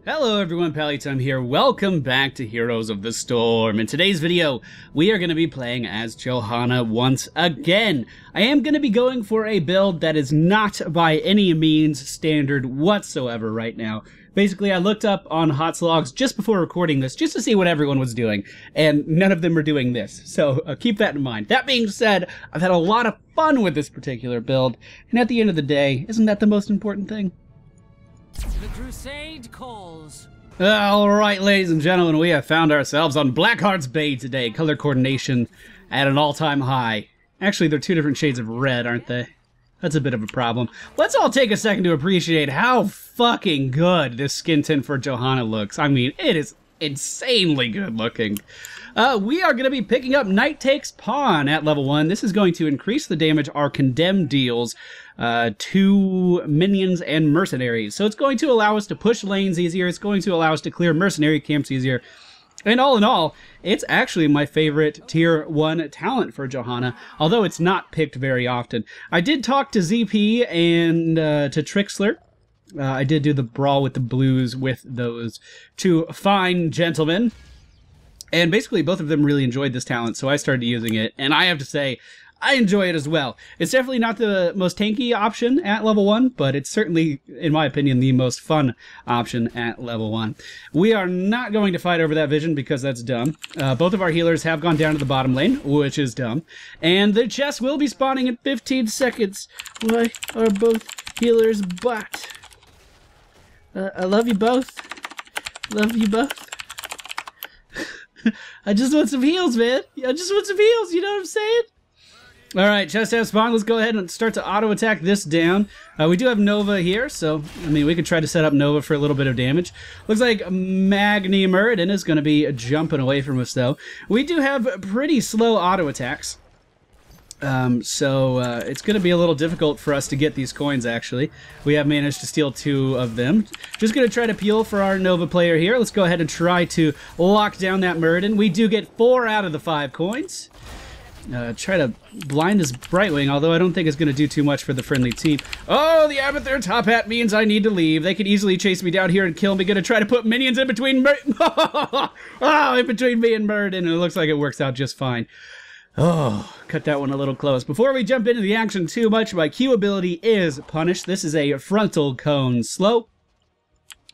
Hello everyone, Pallytime here. Welcome back to Heroes of the Storm. In today's video, we are going to be playing as Johanna once again. I am going to be going for a build that is not by any means standard whatsoever right now. Basically, I looked up on HoTs logs just before recording this, just to see what everyone was doing, and none of them were doing this, so keep that in mind. That being said, I've had a lot of fun with this particular build, and at the end of the day, isn't that the most important thing? The crusade calls. Alright, ladies and gentlemen, we have found ourselves on Blackheart's Bay today. Color coordination at an all-time high. Actually, they're two different shades of red, aren't they? That's a bit of a problem. Let's all take a second to appreciate how fucking good this skin tint for Johanna looks. I mean, it is insanely good looking. We are going to be picking up Knight Takes Pawn at level 1. This is going to increase the damage our Condemn deals to minions and mercenaries. So it's going to allow us to push lanes easier. It's going to allow us to clear mercenary camps easier. And all in all, it's actually my favorite tier 1 talent for Johanna, although it's not picked very often. I did talk to ZP and to Trixler. I did do the brawl with the blues with those two fine gentlemen. And basically both of them really enjoyed this talent, so I started using it. And I have to say, I enjoy it as well. It's definitely not the most tanky option at level 1, but it's certainly, in my opinion, the most fun option at level 1. We are not going to fight over that vision because that's dumb. Both of our healers have gone down to the bottom lane, which is dumb. And the chest will be spawning in 15 seconds. Why are both healers bot? I love you both. Love you both. I just want some heals, man. I just want some heals, you know what I'm saying? Alright, chest has spawned. Let's go ahead and start to auto-attack this down. We do have Nova here, so, I mean, we could try to set up Nova for a little bit of damage. Looks like Magni Muradin is going to be jumping away from us, though. We do have pretty slow auto-attacks. So it's going to be a little difficult for us to get these coins, actually. We have managed to steal 2 of them. Just going to try to peel for our Nova player here. Let's go ahead and try to lock down that Muradin. We do get 4 out of the 5 coins. Try to blind his Brightwing, although I don't think it's going to do too much for the friendly team. Oh, the Abathur Top Hat means I need to leave. They could easily chase me down here and kill me. Going to try to put minions in between in between me and Muradin, and it looks like it works out just fine. Oh, cut that one a little close. Before we jump into the action too much, my Q ability is Punish. This is a frontal cone slow.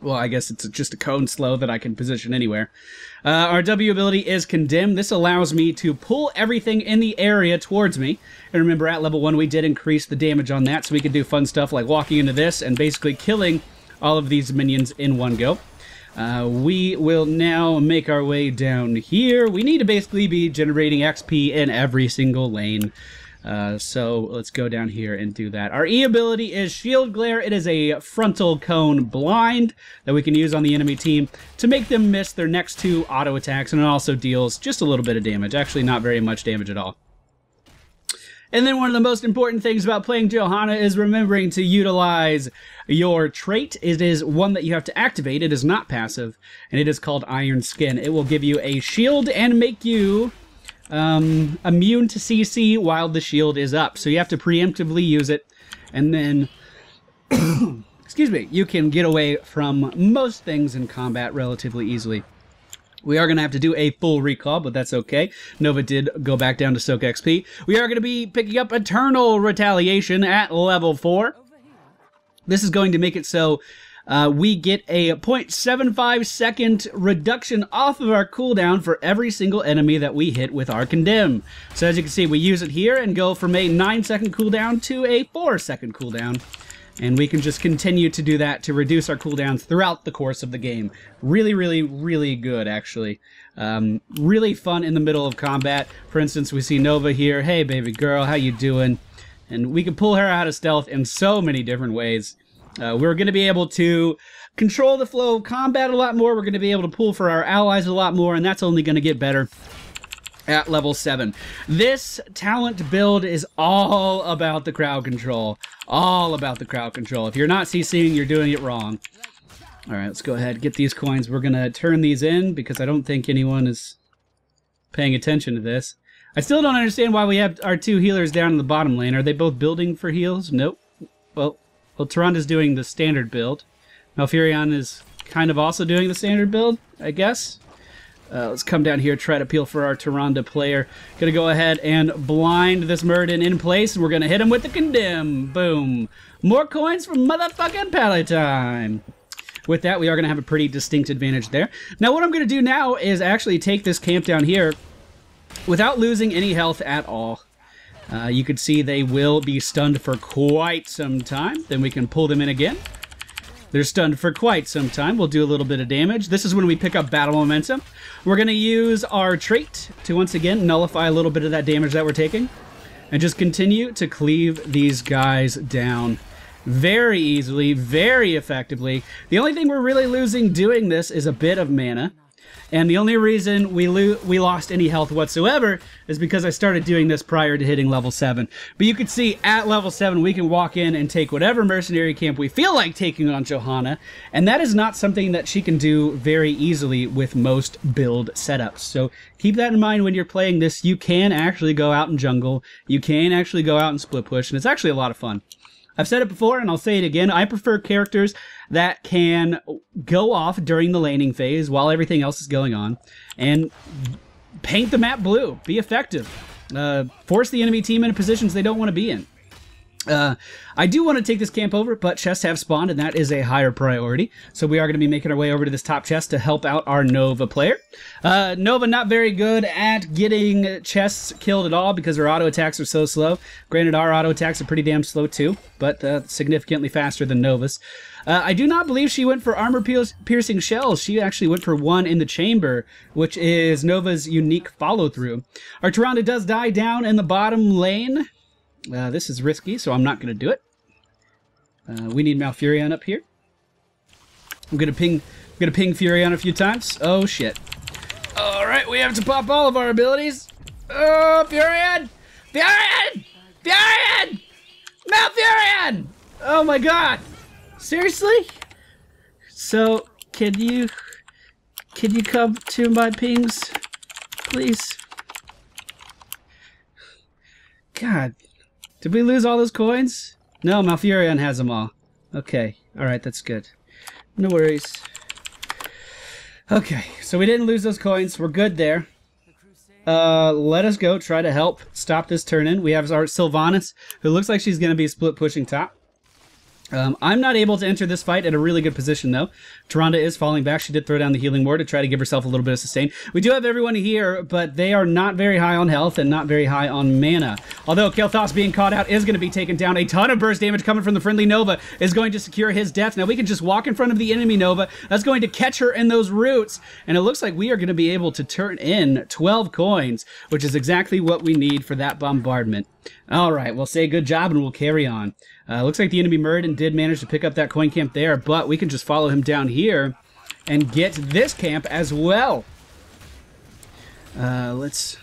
Well, I guess it's just a cone slow that I can position anywhere. Our W ability is Condemn. This allows me to pull everything in the area towards me. And remember, at level 1, we did increase the damage on that, so we could do fun stuff like walking into this and basically killing all of these minions in one go. We will now make our way down here. We need to basically be generating XP in every single lane. So let's go down here and do that. Our E ability is Shield Glare. It is a frontal cone blind that we can use on the enemy team to make them miss their next 2 auto attacks, and it also deals just a little bit of damage. Actually, not very much damage at all. And then one of the most important things about playing Johanna is remembering to utilize your trait. It is one that you have to activate. It is not passive, and it is called Iron Skin. It will give you a shield and make you immune to CC while the shield is up. So you have to preemptively use it, and then, excuse me, you can get away from most things in combat relatively easily. We are going to have to do a full recall, but that's okay. Nova did go back down to soak XP. We are going to be picking up Eternal Retaliation at level 4. This is going to make it so we get a 0.75 second reduction off of our cooldown for every single enemy that we hit with our Condemn. So as you can see, we use it here and go from a 9-second cooldown to a 4-second cooldown. And we can just continue to do that to reduce our cooldowns throughout the course of the game. Really, really, really good, actually. Really fun in the middle of combat. For instance, we see Nova here. Hey, baby girl, how you doing? And we can pull her out of stealth in so many different ways. We're going to be able to control the flow of combat a lot more. We're going to be able to pull for our allies a lot more, and that's only going to get better at level 7. This talent build is all about the crowd control. All about the crowd control. If you're not CCing, you're doing it wrong. Alright, let's go ahead and get these coins. We're going to turn these in because I don't think anyone is paying attention to this. I still don't understand why we have our 2 healers down in the bottom lane. Are they both building for heals? Nope. Well, Tyranda's doing the standard build. Malfurion is kind of also doing the standard build, I guess. Let's come down here, try to peel for our Tyrande player. Gonna go ahead and blind this Murden in place, and we're gonna hit him with the Condemn. Boom. More coins for motherfucking Pally time. With that, we are gonna have a pretty distinct advantage there. Now, what I'm gonna do now is actually take this camp down here without losing any health at all. You can see they will be stunned for quite some time. Then we can pull them in again. They're stunned for quite some time. We'll do a little bit of damage. This is when we pick up battle momentum. We're going to use our trait to once again nullify a little bit of that damage that we're taking. And just continue to cleave these guys down very easily, very effectively. The only thing we're really losing doing this is a bit of mana. And the only reason we lost any health whatsoever is because I started doing this prior to hitting level 7. But you can see at level 7 we can walk in and take whatever mercenary camp we feel like taking on Johanna. And that is not something that she can do very easily with most build setups. So keep that in mind when you're playing this. You can actually go out and jungle. You can actually go out and split push. And it's actually a lot of fun. I've said it before, and I'll say it again. I prefer characters that can go off during the laning phase while everything else is going on and paint the map blue. Be effective. Force the enemy team into positions they don't want to be in. I do want to take this camp over, but chests have spawned, and that is a higher priority. So we are going to be making our way over to this top chest to help out our Nova player. Nova not very good at getting chests killed at all because her auto attacks are so slow. Granted, our auto attacks are pretty damn slow too, but significantly faster than Nova's. I do not believe she went for armor-piercing shells. She actually went for one in the chamber, which is Nova's unique follow-through. Our Tyrande does die down in the bottom lane. This is risky, so I'm not going to do it. We need Malfurion up here. I'm gonna ping Furion a few times. Oh shit! All right, we have to pop all of our abilities. Oh, Furion! Furion! Furion! Malfurion! Oh my god! Seriously? So can you come to my pings, please? God. Did we lose all those coins? No, Malfurion has them all. Okay. Alright, that's good. No worries. Okay, so we didn't lose those coins. We're good there. Let us go try to help stop this turn-in. We have our Sylvanas, who looks like she's going to be split pushing top. I'm not able to enter this fight at a really good position, though. Tyrande is falling back. She did throw down the healing ward to try to give herself a little bit of sustain. We do have everyone here, but they are not very high on health and not very high on mana. Although Kael'thas being caught out is going to be taken down. A ton of burst damage coming from the friendly Nova is going to secure his death. Now we can just walk in front of the enemy Nova. That's going to catch her in those roots. And it looks like we are going to be able to turn in 12 coins, which is exactly what we need for that bombardment. All right, we'll say good job and we'll carry on. Looks like the enemy Murden did manage to pick up that coin camp there, but we can just follow him down here and get this camp as well. Let's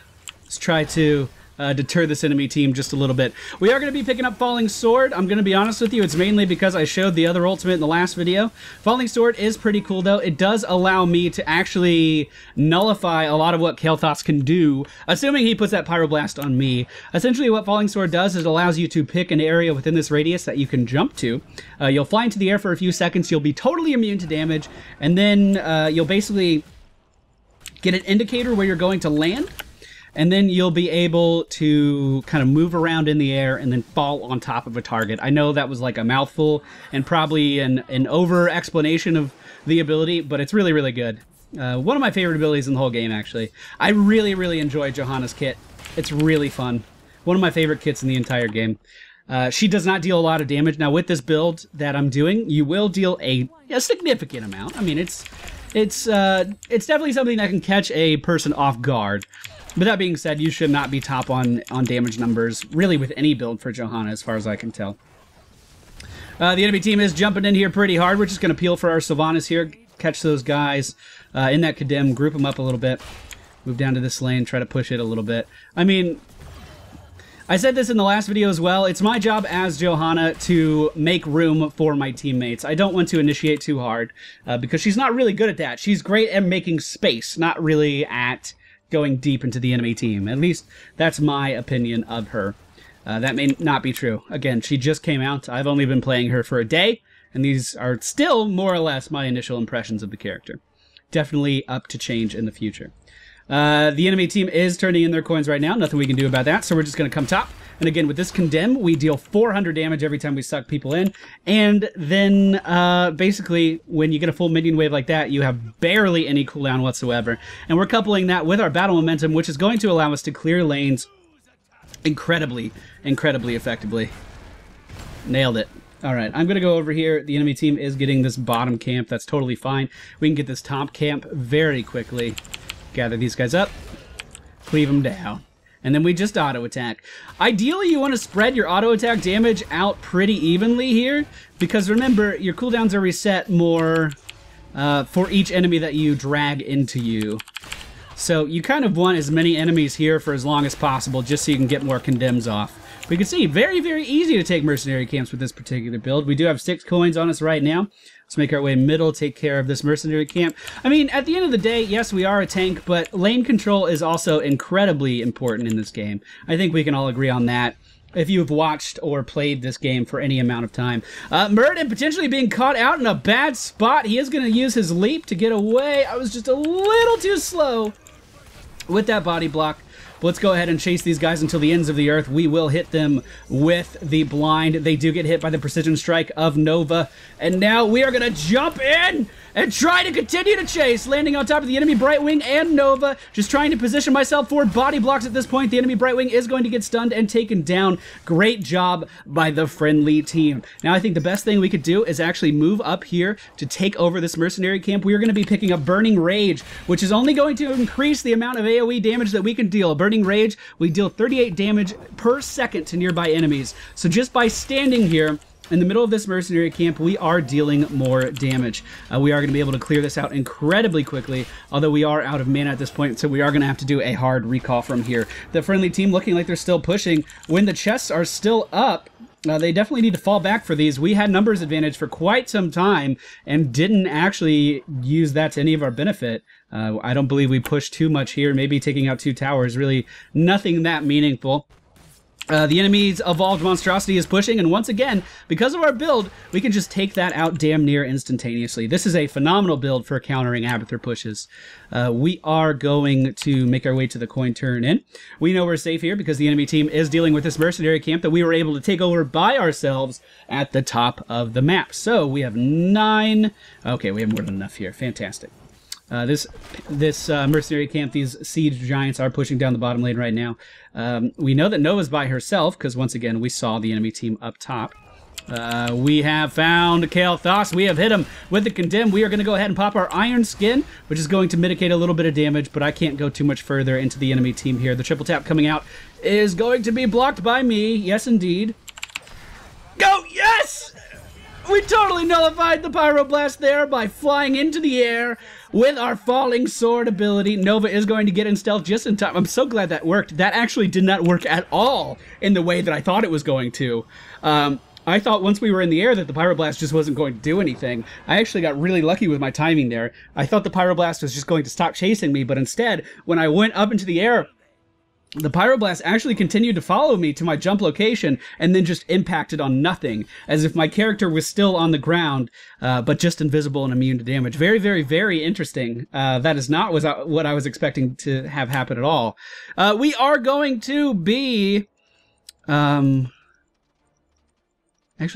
try to deter this enemy team just a little bit. We are going to be picking up Falling Sword. I'm going to be honest with you, it's mainly because I showed the other ultimate in the last video. Falling Sword is pretty cool though. It does allow me to actually nullify a lot of what Kael'thas can do, assuming he puts that Pyroblast on me. Essentially what Falling Sword does is it allows you to pick an area within this radius that you can jump to. You'll fly into the air for a few seconds, you'll be totally immune to damage, and then you'll basically get an indicator where you're going to land. And then you'll be able to kind of move around in the air and then fall on top of a target. I know that was like a mouthful and probably an over-explanation of the ability, but it's really, really good. One of my favorite abilities in the whole game, actually. I really, really enjoy Johanna's kit. It's really fun. One of my favorite kits in the entire game. She does not deal a lot of damage. Now, with this build that I'm doing, you will deal a significant amount. I mean, it's definitely something that can catch a person off guard. But that being said, you should not be top on damage numbers, really with any build for Johanna, as far as I can tell. The enemy team is jumping in here pretty hard. We're just going to peel for our Sylvanas here, catch those guys in that Condemn, group them up a little bit, move down to this lane, try to push it a little bit. I mean, I said this in the last video as well, it's my job as Johanna to make room for my teammates. I don't want to initiate too hard, because she's not really good at that. She's great at making space, not really at going deep into the enemy team. At least that's my opinion of her. That may not be true. Again, she just came out. I've only been playing her for a day, And these are still more or less my initial impressions of the character. Definitely up to change in the future. The enemy team is turning in their coins right now. Nothing we can do about that, so we're just going to come top. And again, with this Condemn, we deal 400 damage every time we suck people in. And then, basically, when you get a full minion wave like that, you have barely any cooldown whatsoever. And we're coupling that with our battle momentum, which is going to allow us to clear lanes incredibly, incredibly effectively. Nailed it. All right, I'm going to go over here. The enemy team is getting this bottom camp. That's totally fine. We can get this top camp very quickly. Gather these guys up. Cleave them down. And then we just auto attack. Ideally, you want to spread your auto attack damage out pretty evenly here, because remember, your cooldowns are reset more for each enemy that you drag into you. So you kind of want as many enemies here for as long as possible, just so you can get more condemns off. We can see, very, very easy to take mercenary camps with this particular build. We do have 6 coins on us right now. Let's make our way middle, take care of this mercenary camp. I mean, at the end of the day, yes, we are a tank, but lane control is also incredibly important in this game. I think we can all agree on that if you've watched or played this game for any amount of time. Murden potentially being caught out in a bad spot. He is going to use his leap to get away. I was just a little too slow with that body block. But let's go ahead and chase these guys until the ends of the earth. We will hit them with the blind. They do get hit by the precision strike of Nova. And now we are going to jump in and try to continue to chase, landing on top of the enemy Brightwing and Nova. Just trying to position myself for body blocks at this point. The enemy Brightwing is going to get stunned and taken down. Great job by the friendly team. Now I think the best thing we could do is actually move up here to take over this mercenary camp. We are going to be picking up Burning Rage, which is only going to increase the amount of AoE damage that we can deal. Burning Rage, we deal 38 damage per second to nearby enemies. So just by standing here in the middle of this mercenary camp, we are dealing more damage. We are going to be able to clear this out incredibly quickly, although we are out of mana at this point, so we are going to have to do a hard recall from here. The friendly team looking like they're still pushing. When the chests are still up, they definitely need to fall back for these. We had numbers advantage for quite some time and didn't actually use that to any of our benefit. I don't believe we pushed too much here. Maybe taking out 2 towers, really nothing that meaningful. The enemy's evolved monstrosity is pushing, and once again, because of our build, we can just take that out damn near instantaneously. This is a phenomenal build for countering Abathur pushes. We are going to make our way to the coin turn in. We know we're safe here because the enemy team is dealing with this mercenary camp that we were able to take over by ourselves at the top of the map. So we have 9. Okay, we have more than enough here. Fantastic. This mercenary camp, these siege giants are pushing down the bottom lane right now. We know that Nova's by herself, because once again, we saw the enemy team up top. We have found Kael'thas. We have hit him with the Condemn. We are going to go ahead and pop our Iron Skin, which is going to mitigate a little bit of damage, but I can't go too much further into the enemy team here. The triple tap coming out is going to be blocked by me. Yes, indeed. Go! Yes! We totally nullified the Pyroblast there by flying into the air with our Falling Sword ability. Nova is going to get in stealth just in time. I'm so glad that worked. That actually did not work at all in the way that I thought it was going to. I thought once we were in the air that the Pyroblast just wasn't going to do anything. I actually got really lucky with my timing there. I thought the Pyroblast was just going to stop chasing me, but instead, when I went up into the air, the Pyroblast actually continued to follow me to my jump location and then just impacted on nothing, as if my character was still on the ground, but just invisible and immune to damage. Very, very, very interesting. That is not what I was expecting to have happen at all. We are going to be... actually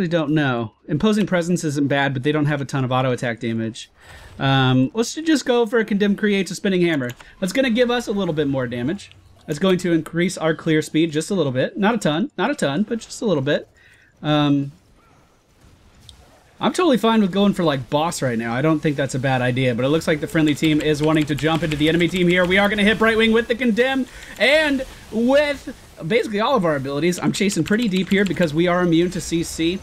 don't know. Imposing Presence isn't bad, but they don't have a ton of auto attack damage. Let's just go for a Condemn creates a Spinning Hammer. That's going to give us a little bit more damage. That's going to increase our clear speed just a little bit. Not a ton, but just a little bit. I'm totally fine with going for like boss right now. I don't think that's a bad idea, but it looks like the friendly team is wanting to jump into the enemy team here. We are going to hit Brightwing with the Condemn and with basically all of our abilities. I'm chasing pretty deep here because we are immune to CC.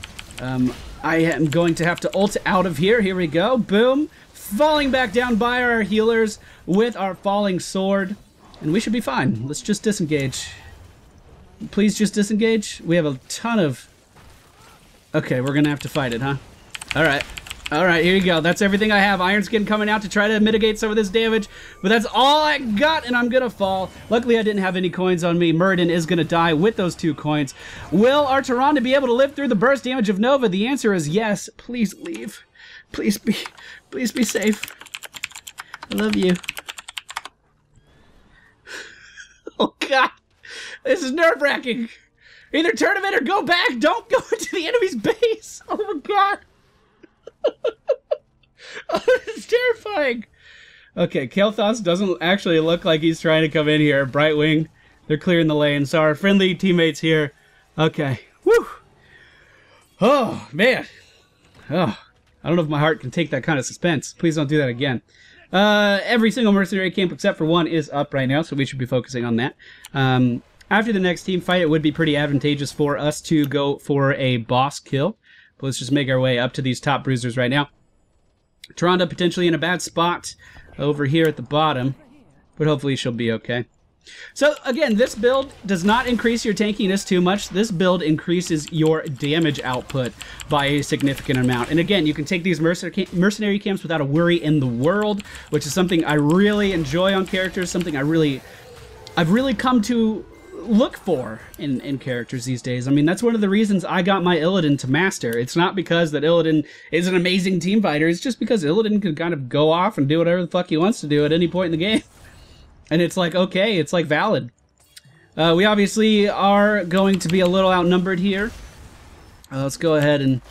I am going to have to ult out of here. Here we go. Boom. Falling back down by our healers with our Falling Sword. And we should be fine. Let's just disengage. Please just disengage. We have a ton of... Okay, we're going to have to fight it, huh? Alright. All right, here you go. That's everything I have. Iron Skin coming out to try to mitigate some of this damage, but that's all I got, and I'm gonna fall. Luckily, I didn't have any coins on me. Muradin is gonna die with those 2 coins. Will our Tyrande be able to live through the burst damage of Nova? The answer is yes. Please leave. Please be safe. I love you. Oh God, this is nerve-wracking. Either turn him in or go back. Don't go into the enemy's base. Oh my God. Oh, it's terrifying. Okay, Kael'thas doesn't actually look like he's trying to come in here. Brightwing, they're clearing the lane. So our friendly teammates here. Okay. Whew. Oh, man. Oh, I don't know if my heart can take that kind of suspense. Please don't do that again. Every single mercenary camp except for 1 is up right now, so we should be focusing on that. After the next team fight, it would be pretty advantageous for us to go for a boss kill. But let's just make our way up to these top bruisers right now. Tyrande potentially in a bad spot over here at the bottom, but hopefully she'll be okay. So again, this build does not increase your tankiness too much. This build increases your damage output by a significant amount. And again, you can take these mercenary camps without a worry in the world, which is something I really enjoy on characters, something I've really come to look for in characters these days. I mean, that's one of the reasons I got my Illidan to master. It's not because that Illidan is an amazing team fighter, it's just because Illidan can kind of go off and do whatever the fuck he wants to do at any point in the game. And it's like, okay, it's like valid. We obviously are going to be a little outnumbered here. Let's go ahead and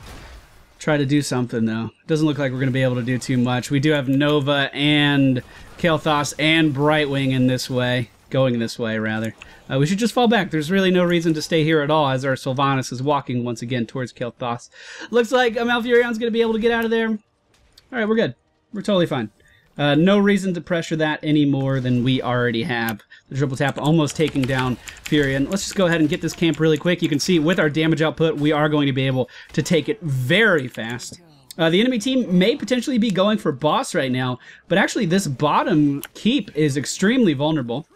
try to do something, though. Doesn't look like we're going to be able to do too much. We do have Nova and Kael'thas and Brightwing in this way. Going this way, rather. We should just fall back. There's really no reason to stay here at all, as our Sylvanas is walking once again towards Kael'thas. Looks like Malfurion's going to be able to get out of there. Alright, we're good. We're totally fine. No reason to pressure that any more than we already have. The triple tap almost taking down Furion. Let's just go ahead and get this camp really quick. You can see with our damage output, we are going to be able to take it very fast. The enemy team may potentially be going for boss right now, but actually this bottom keep is extremely vulnerable.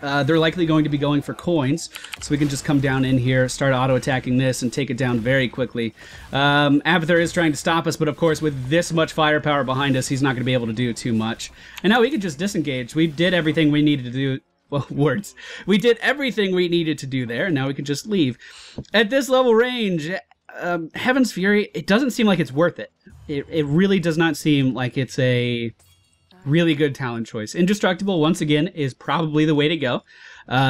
They're likely going to be going for coins, so we can just come down in here, start auto-attacking this, and take it down very quickly. Abathur is trying to stop us, but of course with this much firepower behind us, he's not going to be able to do too much. And now we can just disengage. We did everything we needed to do. Well, words. We did everything we needed to do there, and now we can just leave. At this level range, Heaven's Fury, it doesn't seem like it's worth it. It really does not seem like it's a really good talent choice. Indestructible, once again, is probably the way to go.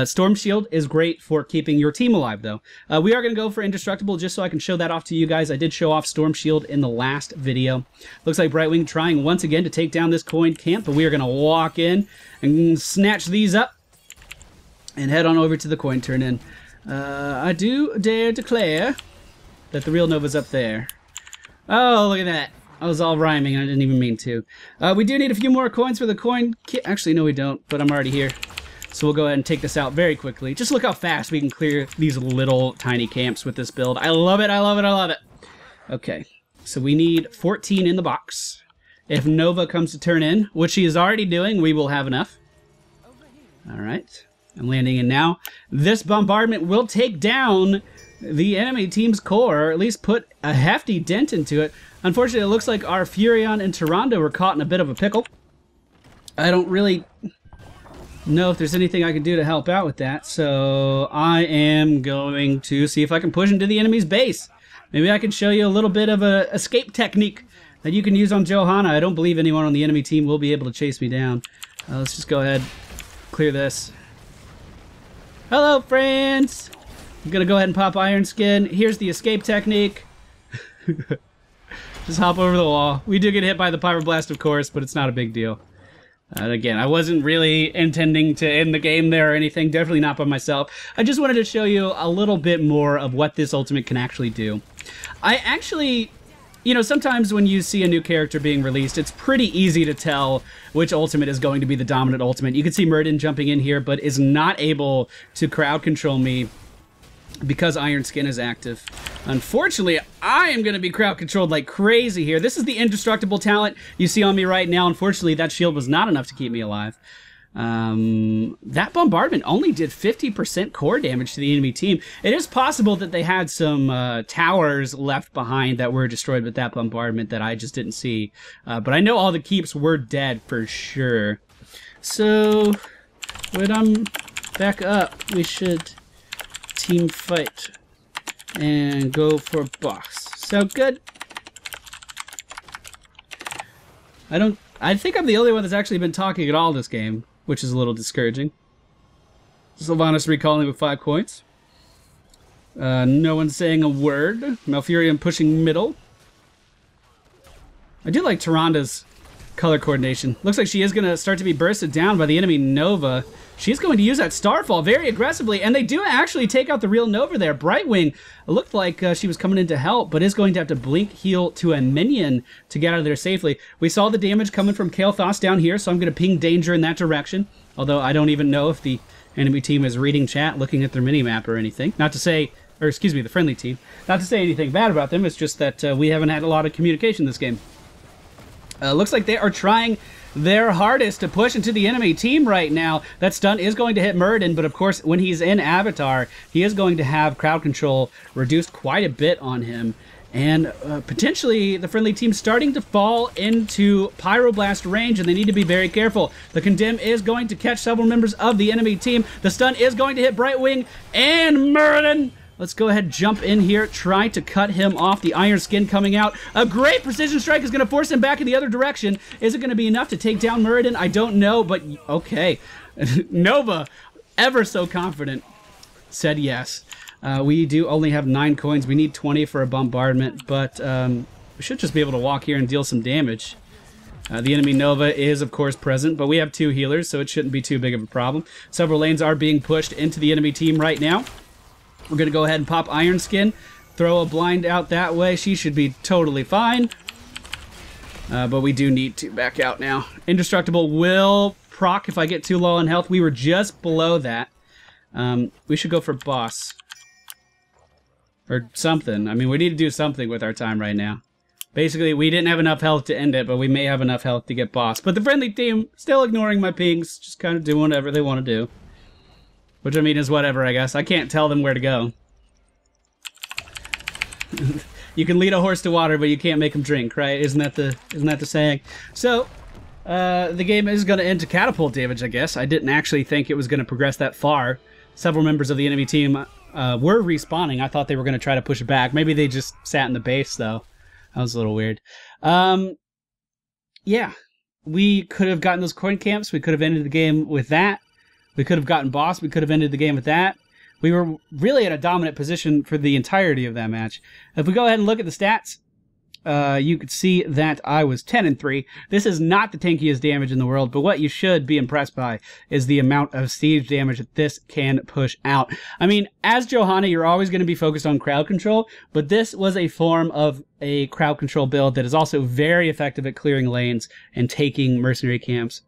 Storm Shield is great for keeping your team alive, though. We are going to go for Indestructible just so I can show that off to you guys. I did show off Storm Shield in the last video. Looks like Brightwing trying once again to take down this coin camp, but we are going to walk in and snatch these up and head on over to the coin turn-in. I do dare declare that the real Nova's up there. Oh, look at that. I was all rhyming, and I didn't even mean to. We do need a few more coins for the coin kit. Actually, no, we don't, but I'm already here. So we'll go ahead and take this out very quickly. Just look how fast we can clear these little tiny camps with this build. I love it, I love it, I love it. Okay, so we need 14 in the box. If Nova comes to turn in, which she is already doing, we will have enough. All right, I'm landing in now. This bombardment will take down the enemy team's core, or at least put a hefty dent into it. Unfortunately, it looks like our Furion and Tyrande were caught in a bit of a pickle. I don't really know if there's anything I can do to help out with that, so I am going to see if I can push into the enemy's base. Maybe I can show you a little bit of an escape technique that you can use on Johanna. I don't believe anyone on the enemy team will be able to chase me down. Let's just go ahead, clear this. Hello, friends! I'm gonna go ahead and pop Iron Skin. Here's the escape technique. Just hop over the wall. We do get hit by the Pyroblast, of course, but it's not a big deal. And again, I wasn't really intending to end the game there or anything. Definitely not by myself. I just wanted to show you a little bit more of what this ultimate can actually do. I actually, you know, sometimes when you see a new character being released, it's pretty easy to tell which ultimate is going to be the dominant ultimate. You can see Muradin jumping in here, but is not able to crowd control me because Iron Skin is active. Unfortunately, I am going to be crowd controlled like crazy here. This is the indestructible talent you see on me right now. Unfortunately, that shield was not enough to keep me alive. That bombardment only did 50% core damage to the enemy team. It is possible that they had some towers left behind that were destroyed with that bombardment that I just didn't see. But I know all the keeps were dead for sure. So when I'm back up, we should team fight and go for boss. Sound good? I think I'm the only one that's actually been talking at all this game, which is a little discouraging. Sylvanas recalling with 5 coins. No one saying a word. Malfurion pushing middle. I do like Tyranda's color coordination. Looks like she is going to start to be bursted down by the enemy Nova. She's going to use that Starfall very aggressively, and they do actually take out the real Nova there. Brightwing looked like she was coming in to help, but is going to have to blink heal to a minion to get out of there safely. We saw the damage coming from Kael'thas down here, so I'm going to ping danger in that direction, although I don't even know if the enemy team is reading chat, looking at their minimap or anything. Not to say, or excuse me, the friendly team. Not to say anything bad about them, it's just that we haven't had a lot of communication this game. Looks like they are trying their hardest to push into the enemy team right now. That stun is going to hit Muradin, but of course, when he's in Avatar, he is going to have crowd control reduced quite a bit on him. And potentially, the friendly team starting to fall into Pyroblast range, and they need to be very careful. The Condemn is going to catch several members of the enemy team. The stun is going to hit Brightwing and Muradin. Let's go ahead and jump in here, try to cut him off. The Iron Skin coming out. A great precision strike is going to force him back in the other direction. Is it going to be enough to take down Muradin? I don't know, but okay. Nova, ever so confident, said yes. We do only have 9 coins. We need 20 for a bombardment, but we should just be able to walk here and deal some damage. The enemy Nova is, of course, present, but we have 2 healers, so it shouldn't be too big of a problem. Several lanes are being pushed into the enemy team right now. We're going to go ahead and pop Iron Skin, throw a blind out that way. She should be totally fine. But we do need to back out now. Indestructible will proc if I get too low on health. We were just below that. We should go for boss. Or something. I mean, we need to do something with our time right now. Basically, we didn't have enough health to end it, but we may have enough health to get boss. But the friendly team, still ignoring my pings, just kind of doing whatever they want to do. Which, I mean, is whatever, I guess. I can't tell them where to go. You can lead a horse to water, but you can't make him drink, right? Isn't that the saying? So, the game is going to end to catapult damage, I guess. I didn't actually think it was going to progress that far. Several members of the enemy team were respawning. I thought they were going to try to push it back. Maybe they just sat in the base, though. That was a little weird. Yeah. We could have gotten those coin camps. We could have ended the game with that. We could have gotten boss. We could have ended the game with that. We were really in a dominant position for the entirety of that match. If we go ahead and look at the stats, you could see that I was 10-3. This is not the tankiest damage in the world, but what you should be impressed by is the amount of siege damage that this can push out. I mean, as Johanna, you're always going to be focused on crowd control, but this was a form of a crowd control build that is also very effective at clearing lanes and taking mercenary camps.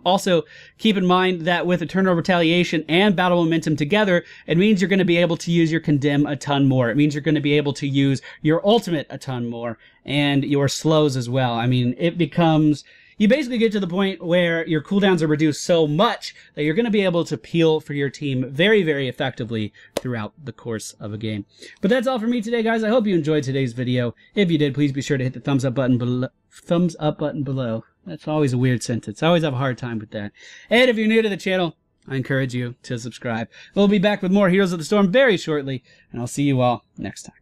Also, keep in mind that with Eternal Retaliation and Battle Momentum together, it means you're going to be able to use your Condemn a ton more. It means you're going to be able to use your Ultimate a ton more, and your slows as well. I mean, it becomes... You basically get to the point where your cooldowns are reduced so much that you're going to be able to peel for your team very, very effectively throughout the course of a game. But that's all for me today, guys. I hope you enjoyed today's video. If you did, please be sure to hit the thumbs up button below. That's always a weird sentence. I always have a hard time with that. And if you're new to the channel, I encourage you to subscribe. We'll be back with more Heroes of the Storm very shortly, and I'll see you all next time.